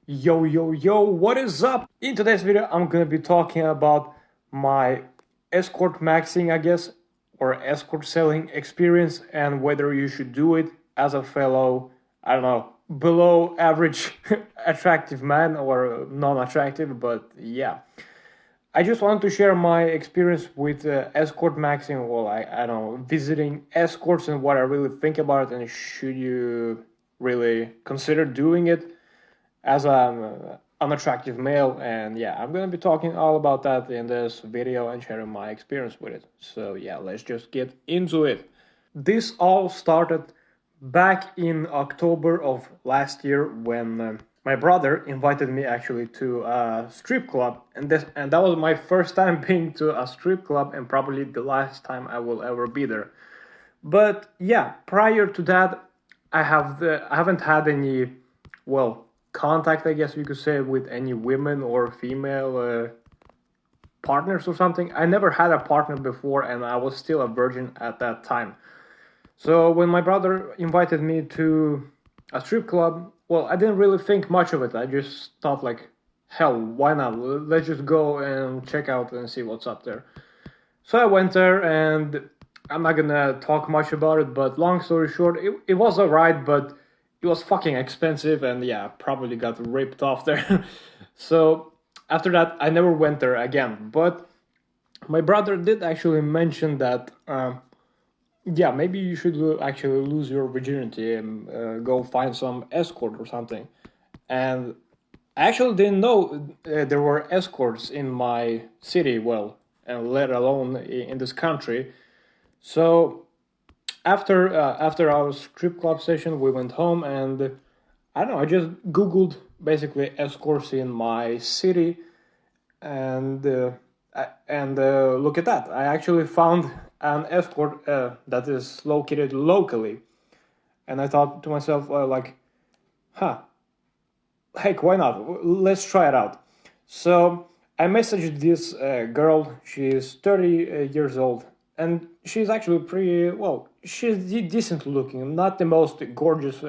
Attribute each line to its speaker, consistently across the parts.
Speaker 1: Yo, what is up? In today's video, I'm gonna be talking about my escort maxing, I guess, or escort selling experience and whether you should do it as a fellow, I don't know, below average attractive man or non-attractive, but yeah. I just wanted to share my experience with escort maxing. Well, I don't know, visiting escorts and what I really think about it, and should you really consider doing it as an unattractive male. And yeah, I'm gonna be talking all about that in this video and sharing my experience with it. So yeah, let's just get into it. This all started back in October of last year when my brother invited me actually to a strip club, and that was my first time being to a strip club and probably the last time I will ever be there. But yeah, prior to that, I haven't had any, well, contact, I guess you could say, with any women or female partners or something. I never had a partner before, and I was still a virgin at that time. So when my brother invited me to a strip club, well, I didn't really think much of it. I just thought like, hell, why not? Let's just go and check out and see what's up there. So I went there, and I'm not gonna talk much about it, but long story short, it was alright, but it was fucking expensive, and yeah, probably got ripped off there. So after that, I never went there again. But my brother did actually mention that, yeah, maybe you should actually lose your virginity and go find some escort or something. And I actually didn't know there were escorts in my city, well, and let alone in this country. So after our strip club session, we went home, and I don't know. I just googled basically escorts in my city, and look at that. I actually found an escort that is located locally, and I thought to myself, like, huh, heck, why not? Let's try it out. So I messaged this girl. She's 30 years old, and she's actually pretty well. She's decent looking, not the most gorgeous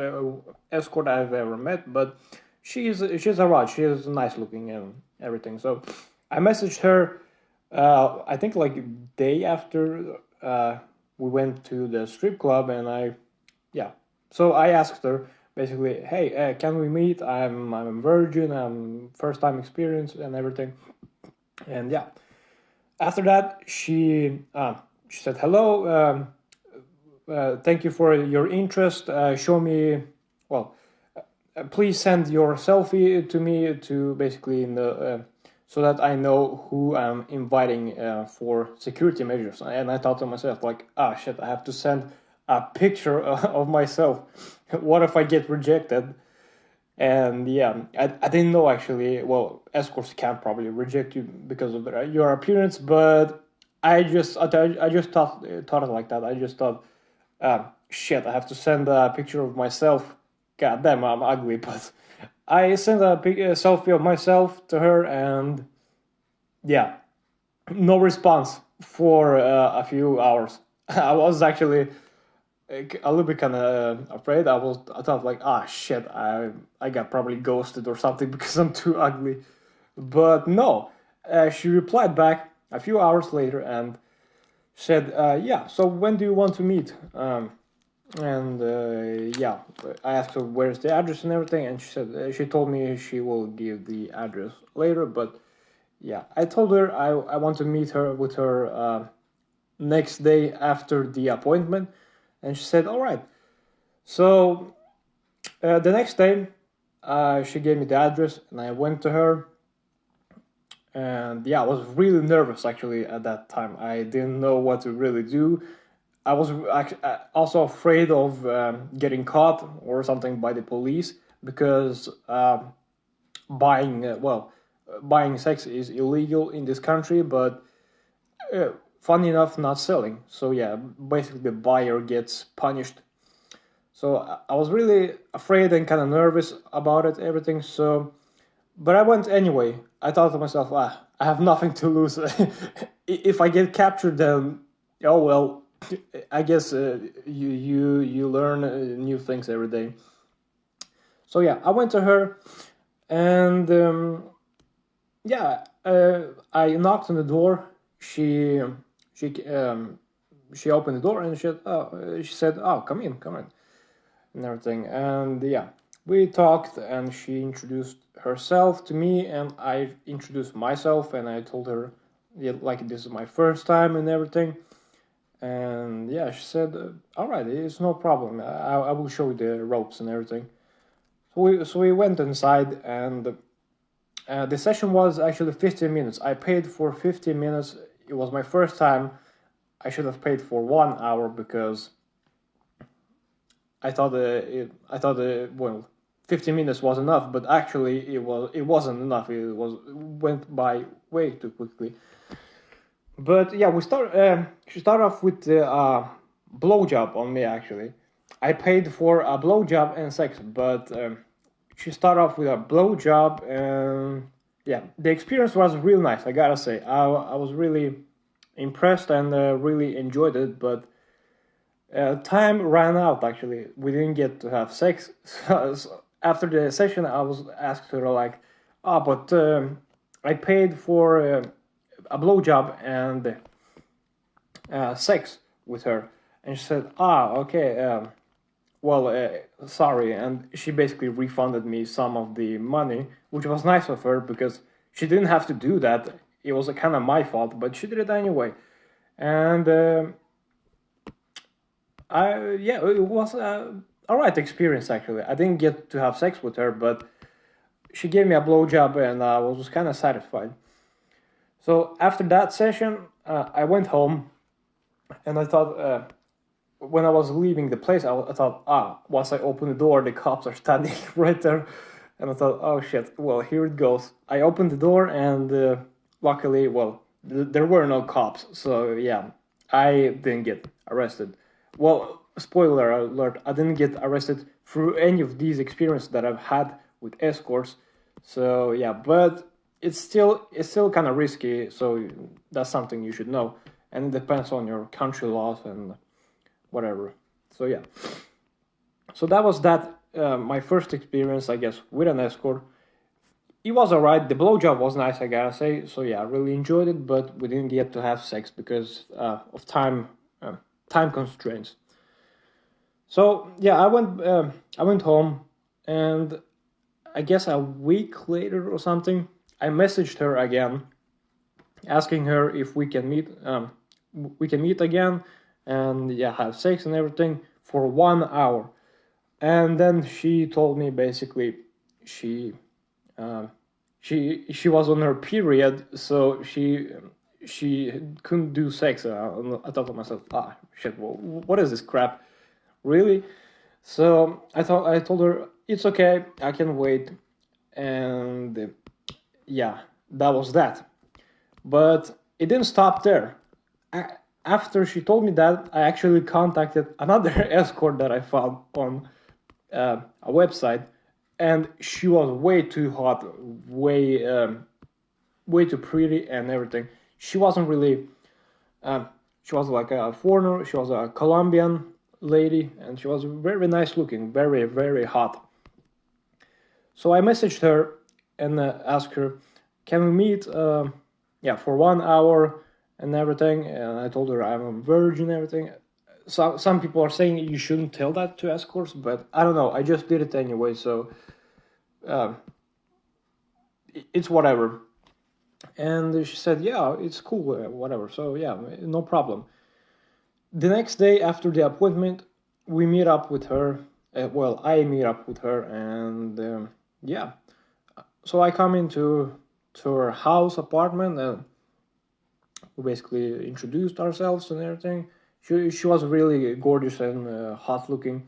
Speaker 1: escort I've ever met, but she's alright. She's nice looking and everything. So I messaged her. I think like day after we went to the strip club, and yeah. So I asked her basically, "Hey, can we meet? I'm a virgin. I'm first time experience and everything." And yeah, after that, she said hello. Thank you for your interest. Show me, well, please send your selfie to me to basically in the so that I know who I'm inviting for security measures. And I thought to myself like, ah, shit, I have to send a picture of myself. What if I get rejected? And yeah, I didn't know actually. Well, escorts can probably reject you because of your appearance, but I just thought it like that. I just thought, shit, I have to send a picture of myself. God damn, I'm ugly, but I sent a selfie of myself to her, and yeah, no response for a few hours. I was actually a little bit kind of afraid. I thought like, ah, shit, I got probably ghosted or something because I'm too ugly. But no, she replied back a few hours later and said, yeah, so when do you want to meet? And yeah, I asked her where's the address and everything, and she said she told me she will give the address later. But yeah, I told her I want to meet her with her next day after the appointment, and she said all right. So the next day, she gave me the address, and I went to her. And yeah, I was really nervous actually at that time. I didn't know what to really do. I was also afraid of getting caught or something by the police because buying buying sex is illegal in this country, but funny enough, not selling. So yeah, basically the buyer gets punished. So I was really afraid and kind of nervous about it, everything. So, but I went anyway. I thought to myself, I have nothing to lose. If I get captured, then oh well. I guess you learn new things every day. So yeah, I went to her. And yeah, I knocked on the door. She she opened the door and she said, "Oh, come in," and everything. And yeah, we talked, and she introduced herself to me, and I introduced myself, and I told her, yeah, like this is my first time and everything. And yeah, she said, "All right, it's no problem. I will show you the ropes and everything." So we went inside, and the session was actually 15 minutes. I paid for 15 minutes. It was my first time. I should have paid for 1 hour because I thought well, 15 minutes was enough, but actually it wasn't enough. It went by way too quickly. But yeah, she started off with the blowjob on me. Actually, I paid for a blowjob and sex, but she started off with a blowjob, and yeah, the experience was real nice. I gotta say, I was really impressed and really enjoyed it. But time ran out. Actually, we didn't get to have sex. So after the session, I was asked her like, "Ah, but I paid for a blowjob and sex with her," and she said, "Ah, okay. Well, sorry," and she basically refunded me some of the money, which was nice of her because she didn't have to do that. It was kind of my fault, but she did it anyway. And it was all right experience actually. I didn't get to have sex with her, but she gave me a blowjob, and I was kind of satisfied. So after that session, I went home, and I thought. When I was leaving the place, I thought, once I open the door, the cops are standing right there. And I thought, oh shit, well, here it goes. I opened the door, and luckily, well, there were no cops. So yeah, I didn't get arrested. Well, spoiler alert, I didn't get arrested through any of these experiences that I've had with escorts. So yeah, but it's still kind of risky. So that's something you should know. And it depends on your country laws and whatever. So yeah, so that was that. My first experience, I guess, with an escort. It was alright. The blowjob was nice, I gotta say. So yeah, I really enjoyed it, but we didn't get to have sex because of time constraints. So yeah, I went home, and I guess a week later or something, I messaged her again, asking her if we can meet again, and yeah, have sex and everything for 1 hour. And then she told me basically she uh, she was on her period, so she couldn't do sex. I thought to myself, shit, well, what is this crap, really? So I told her it's okay, I can wait, and yeah, that was that. But it didn't stop there. After she told me that, I actually contacted another escort that I found on a website, and she was way too hot, way too pretty and everything. She wasn't really. Um, she was like a foreigner. She was a Colombian lady, and she was very nice looking, very hot. So I messaged her and asked her, "Can we meet? Yeah, for 1 hour and everything." And I told her I'm a virgin and everything. So some people are saying you shouldn't tell that to escorts, but I don't know. I just did it anyway, so uh, it's whatever. And she said, "Yeah, it's cool, whatever." So yeah, no problem. The next day after the appointment, we meet up with her. Well, I meet up with her, and yeah. So I come into her house apartment, and we basically introduced ourselves and everything. She was really gorgeous and hot looking,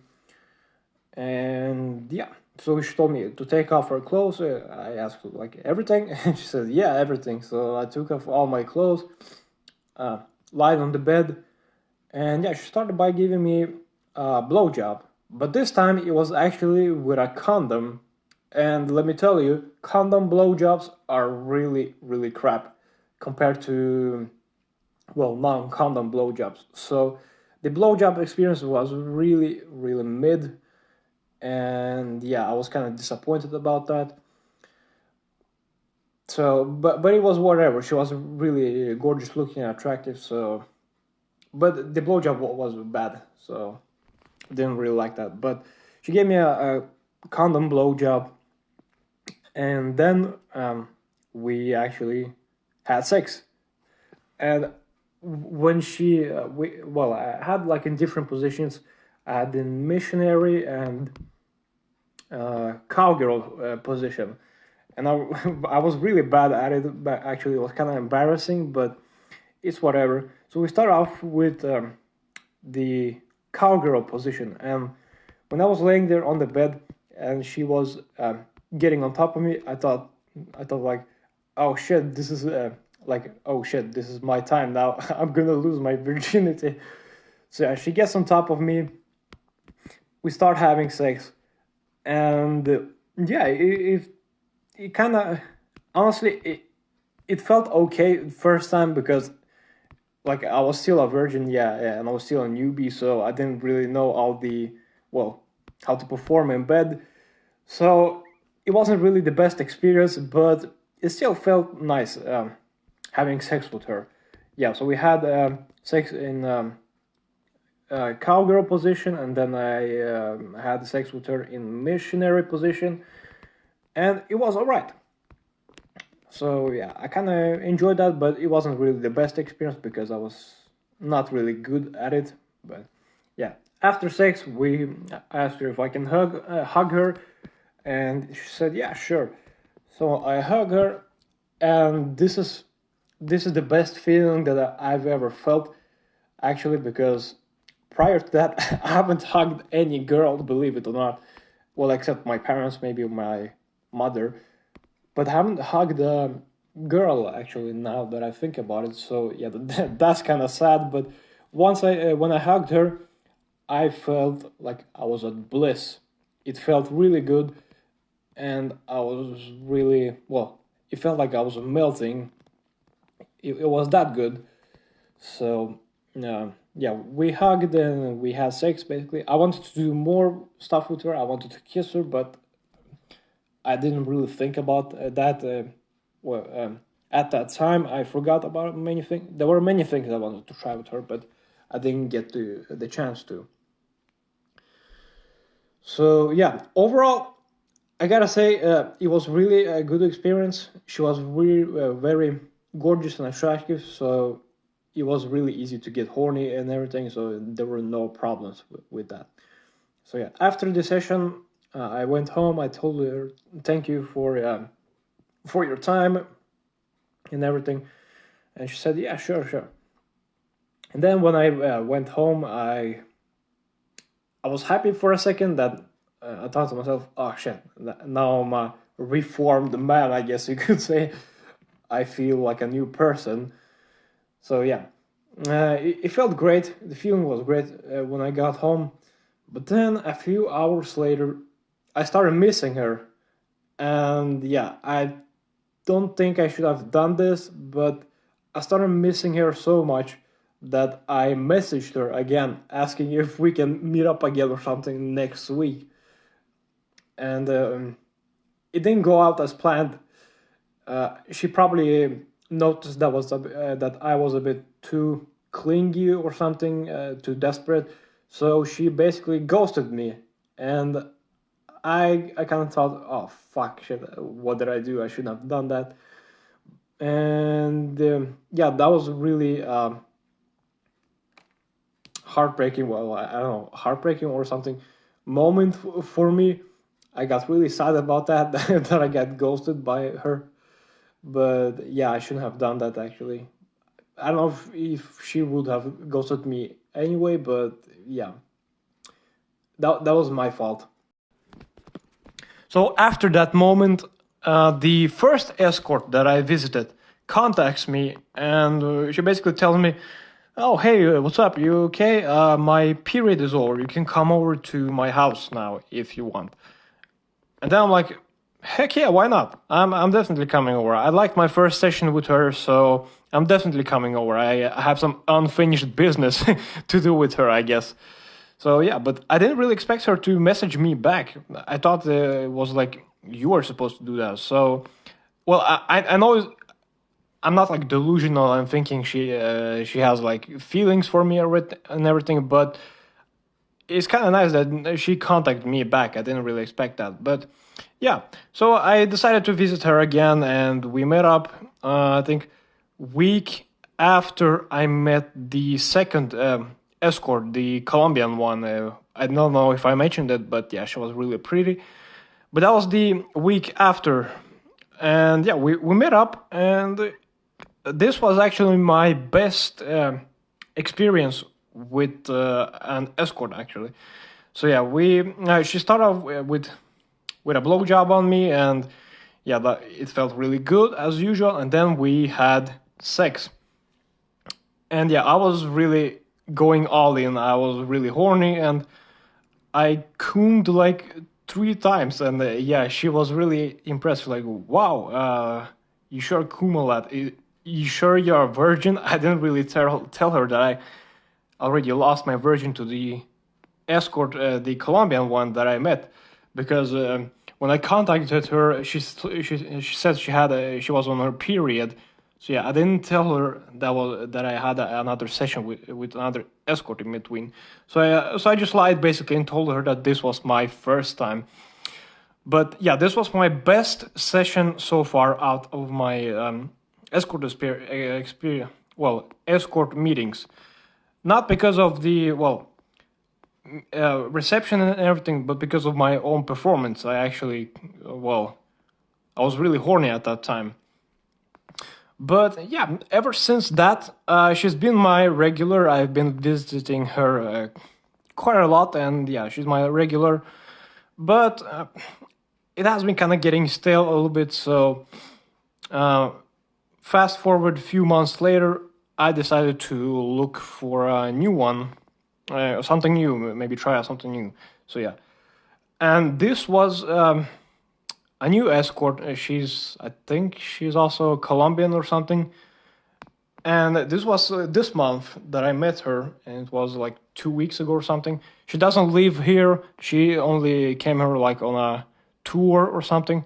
Speaker 1: and yeah. So she told me to take off her clothes. I asked her, like, everything, and she said, "Yeah, everything." So I took off all my clothes, uh, lied on the bed, and yeah, she started by giving me a blowjob. But this time it was actually with a condom. And let me tell you, condom blowjobs are really crap compared to, well, non-condom blowjobs. So the blowjob experience was really mid, and yeah, I was kind of disappointed about that. So, but it was whatever. She was really gorgeous looking and attractive. So, but the blowjob was bad. So, I didn't really like that. But she gave me a condom blowjob, and then we actually had sex. And when I had like in different positions. I had in missionary and cowgirl position, and I was really bad at it. But actually, it was kind of embarrassing, but it's whatever. So we start off with the cowgirl position, and when I was laying there on the bed and she was getting on top of me, I thought like, oh shit, this is oh shit, this is my time now. I'm gonna lose my virginity. So yeah, she gets on top of me. We start having sex, and yeah, it kind of honestly it felt okay first time because like I was still a virgin, yeah, and I was still a newbie, so I didn't really know all the well how to perform in bed. So it wasn't really the best experience, but it still felt nice having sex with her. Yeah, so we had sex in cowgirl position, and then I had sex with her in missionary position, and it was all right. So yeah, I kind of enjoyed that, but it wasn't really the best experience because I was not really good at it. But yeah, after sex, we asked her if I can hug her, and she said, "Yeah, sure." So I hug her, and this is the best feeling that I've ever felt, actually, because prior to that, I haven't hugged any girl, believe it or not. Well, except my parents, maybe my mother, but I haven't hugged a girl actually. Now that I think about it, so yeah, that's kind of sad. But when I hugged her, I felt like I was at bliss. It felt really good, and I was really well. It felt like I was melting. It was that good. So yeah, we hugged and we had sex. Basically, I wanted to do more stuff with her. I wanted to kiss her, but I didn't really think about that. At that time, I forgot about many things. There were many things I wanted to try with her, but I didn't get the chance to. So yeah, overall, I gotta say it was really a good experience. She was really very gorgeous and attractive, so it was really easy to get horny and everything. So there were no problems with that. So yeah, after the session, I went home. I told her thank you for your time and everything, and she said yeah, sure, sure. And then when I went home, I was happy for a second that I thought to myself, oh shit, now I'm a reformed man, I guess you could say. I feel like a new person. So yeah, it felt great. The feeling was great when I got home. But then a few hours later, I started missing her. And yeah, I don't think I should have done this, but I started missing her so much that I messaged her again asking if we can meet up again or something next week. And it didn't go out as planned. She probably noticed that I was a bit too clingy or something, too desperate. So she basically ghosted me, and I kind of thought, oh fuck, shit, what did I do? I shouldn't have done that. And yeah, that was really heartbreaking. Well, I don't know, heartbreaking or something moment for me. I got really sad about that that I got ghosted by her. But yeah, I shouldn't have done that actually. I don't know if she would have ghosted me anyway, but yeah, that was my fault. So after that moment, the first escort that I visited contacts me, and she basically tells me, "Oh, hey, what's up? You okay? My period is over. You can come over to my house now if you want." And then I'm like, "Heck yeah, why not? I'm definitely coming over. I liked my first session with her, so I'm definitely coming over. I have some unfinished business to do with her, I guess." So yeah, but I didn't really expect her to message me back. I thought it was like you were supposed to do that. So well, I know I'm not like delusional and thinking she has like feelings for me and everything, but it's kind of nice that she contacted me back. I didn't really expect that, but yeah. So I decided to visit her again, and we met up. I think week after I met the second escort, the Colombian one. I don't know if I mentioned it, but yeah, she was really pretty. But that was the week after, and yeah, we met up, and this was actually my best experience with an escort actually. So yeah, we she started off with a blowjob on me, and yeah, it felt really good as usual. And then we had sex, and yeah, I was really going all in. I was really horny, and I coomed like 3 times, and yeah, she was really impressed. Like, wow, you sure coom a lot. You sure you're a virgin? I didn't really tell her that I already lost my virgin to the escort, the Colombian one that I met, because when I contacted her, she said she was on her period. So yeah, I didn't tell her that I had another session with another escort in between. So I just lied basically and told her that this was my first time. But yeah, this was my best session so far out of my experience. Well, escort meetings, not because of the reception and everything, but because of my own performance. I actually, I was really horny at that time. But yeah, ever since that, she's been my regular. I've been visiting her quite a lot, and yeah, she's my regular. But it has been kind of getting stale a little bit. So fast forward a few months later, I decided to look for a new one, something new, maybe try out something new. So yeah, and this was a new escort. I think she's also Colombian or something. And this was this month that I met her, and it was like 2 weeks ago or something. She doesn't live here. She only came here like on a tour or something.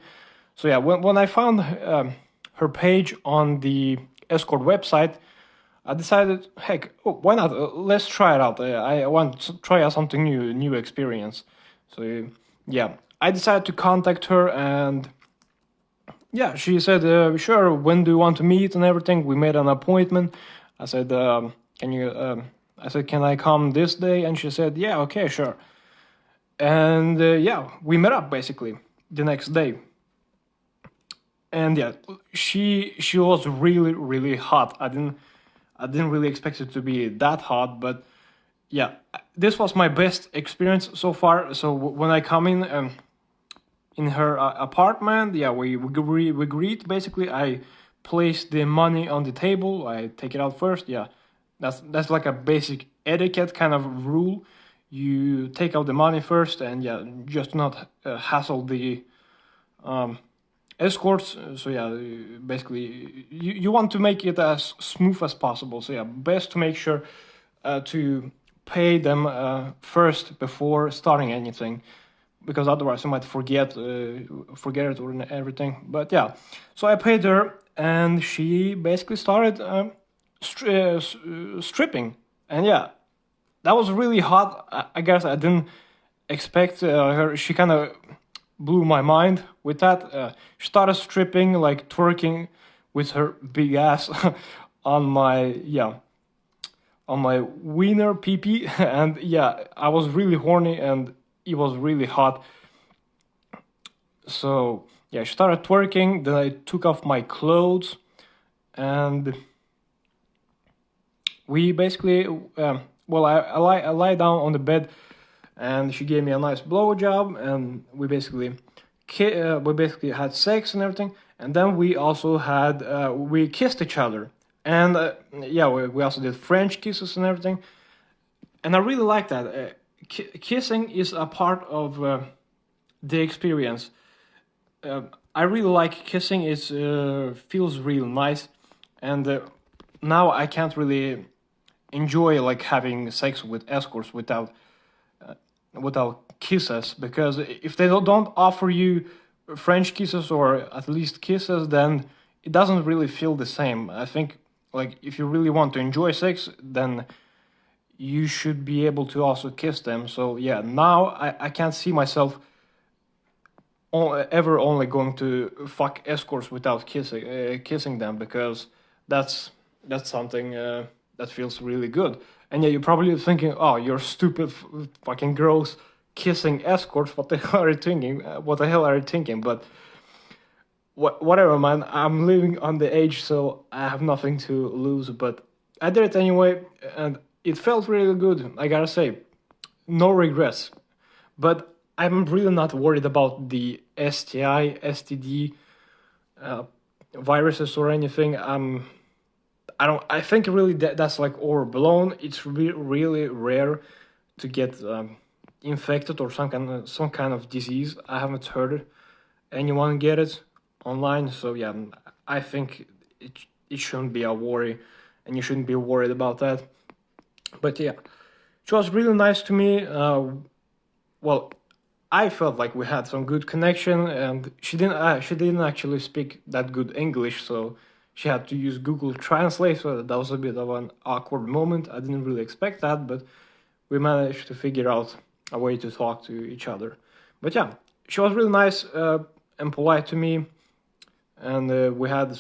Speaker 1: So yeah, when I found her page on the escort website, I decided, heck, why not? Let's try it out. I want to try out something new experience. So yeah, I decided to contact her, and yeah, she said, sure, when do you want to meet and everything? We made an appointment. I said, can I come this day? And she said, yeah, okay, sure. And yeah, we met up basically the next day. And yeah, she was really really hot. I didn't really expect it to be that hot, but yeah, this was my best experience so far. So when I come in her apartment, yeah, we greet basically. I place the money on the table. I take it out first. Yeah, that's like a basic etiquette kind of rule. You take out the money first, and yeah, just not hassle the escorts. So yeah, basically you want to make it as smooth as possible. So yeah, best to make sure to pay them first before starting anything, because otherwise you might forget it or everything. But yeah, so I paid her, and she basically started stripping, and yeah, that was really hot. I guess I didn't expect her. She kind of blew my mind with that. She started stripping, like twerking, with her big ass on my wiener pee, and yeah, I was really horny, and it was really hot. So yeah, she started twerking. Then I took off my clothes, and we basically, I lie down on the bed, and she gave me a nice blowjob, and we basically had sex and everything, and then we also had we kissed each other, and yeah, we also did French kisses and everything, and I really like that. Kissing is a part of the experience. I really like kissing. It feels real nice, and now I can't really enjoy like having sex with escorts without kisses, because if they don't offer you French kisses or at least kisses, then it doesn't really feel the same. I think like if you really want to enjoy sex, then you should be able to also kiss them. So yeah, now I can't see myself ever only going to fuck escorts without kissing them, because that's that's something that feels really good. And yeah, you're probably thinking, oh, you're stupid, fucking gross, kissing escorts. What the hell are you thinking? What the hell are you thinking? But whatever, man. I'm living on the age, so I have nothing to lose. But I did it anyway, and it felt really good. I gotta say, no regrets. But I'm really not worried about the STI, STD, uh, viruses or anything. I don't. I think really that's like overblown. It's really rare to get infected or some kind of disease. I haven't heard anyone get it online. So yeah, I think it shouldn't be a worry, and you shouldn't be worried about that. But yeah, she was really nice to me. Well, I felt like we had some good connection, and she didn't actually speak that good English, so she had to use Google Translate. So that was a bit of an awkward moment. I didn't really expect that, but we managed to figure out a way to talk to each other. But yeah, she was really nice and polite to me, and we had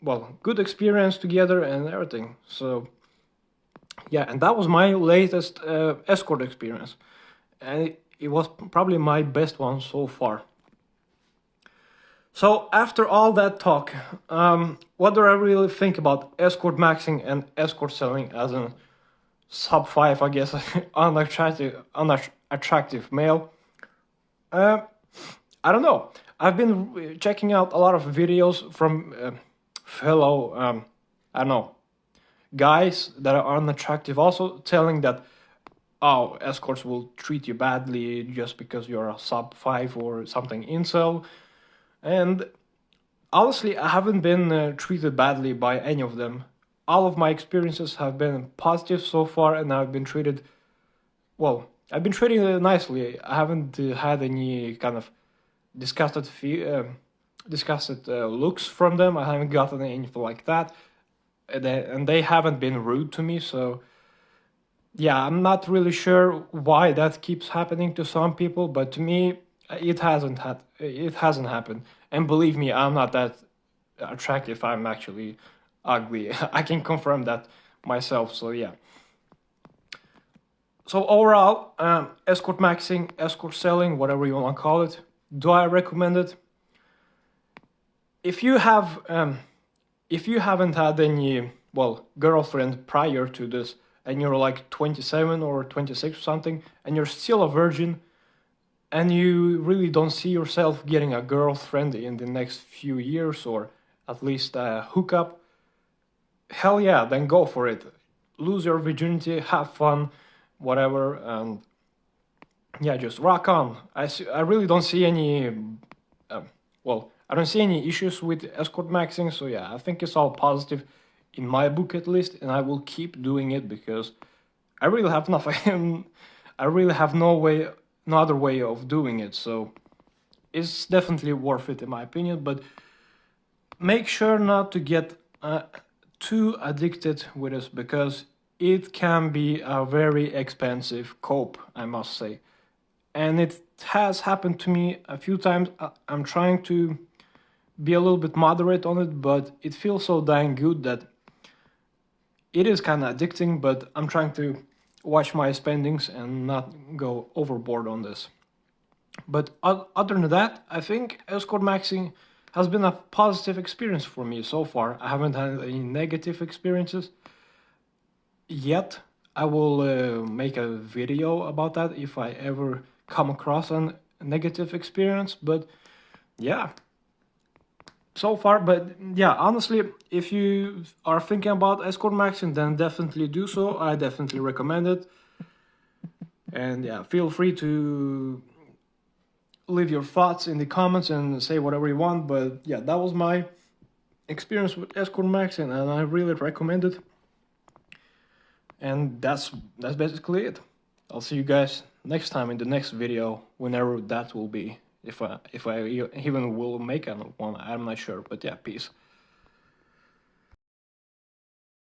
Speaker 1: well, good experience together and everything. So yeah, and that was my latest escort experience, and it was probably my best one so far. So after all that talk, what do I really think about escort maxing and escort selling as a sub 5, I guess, unattractive male? Uh, I don't know. I've been checking out a lot of videos from fellow, I don't know, guys that are unattractive, also telling that, oh, escorts will treat you badly just because you're a sub 5 or something incel. And honestly, I haven't been treated badly by any of them. All of my experiences have been positive so far, and I've been treated, well, I've been treated nicely. I haven't had any kind of disgusted looks from them. I haven't gotten anything like that. And they haven't been rude to me, so yeah, I'm not really sure why that keeps happening to some people, but to me, it hasn't happened. And believe me, I'm not that attractive. I'm actually ugly. I can confirm that myself. So yeah. So overall, escort maxing, escort selling, whatever you want to call it, do I recommend it? If you have, if you haven't had any, well, girlfriend prior to this, and you're like 27 or 26 or something, and you're still a virgin, and you really don't see yourself getting a girlfriend in the next few years, or at least a hookup, hell yeah, then go for it. Lose your virginity, have fun, whatever, and yeah, just rock on. I really don't see any, well, I don't see any issues with escort maxing, so yeah, I think it's all positive in my book at least, and I will keep doing it because I really have nothing. I really have no other way of doing it. So it's definitely worth it in my opinion. But make sure not to get too addicted with it, because it can be a very expensive cope, I must say. And it has happened to me a few times. I'm trying to be a little bit moderate on it, but it feels so dang good that it is kind of addicting, but I'm trying to watch my spendings and not go overboard on this. But other than that, I think escort maxing has been a positive experience for me so far. I haven't had any negative experiences yet. I will make a video about that if I ever come across a negative experience. But yeah, so far. But yeah, honestly, if you are thinking about escort maxing, then definitely do so. I definitely recommend it. And yeah, feel free to leave your thoughts in the comments and say whatever you want. But yeah, that was my experience with escort maxing, and I really recommend it. And that's basically it. I'll see you guys next time in the next video, whenever that will be. if I even will make one. I'm not sure, but yeah, peace.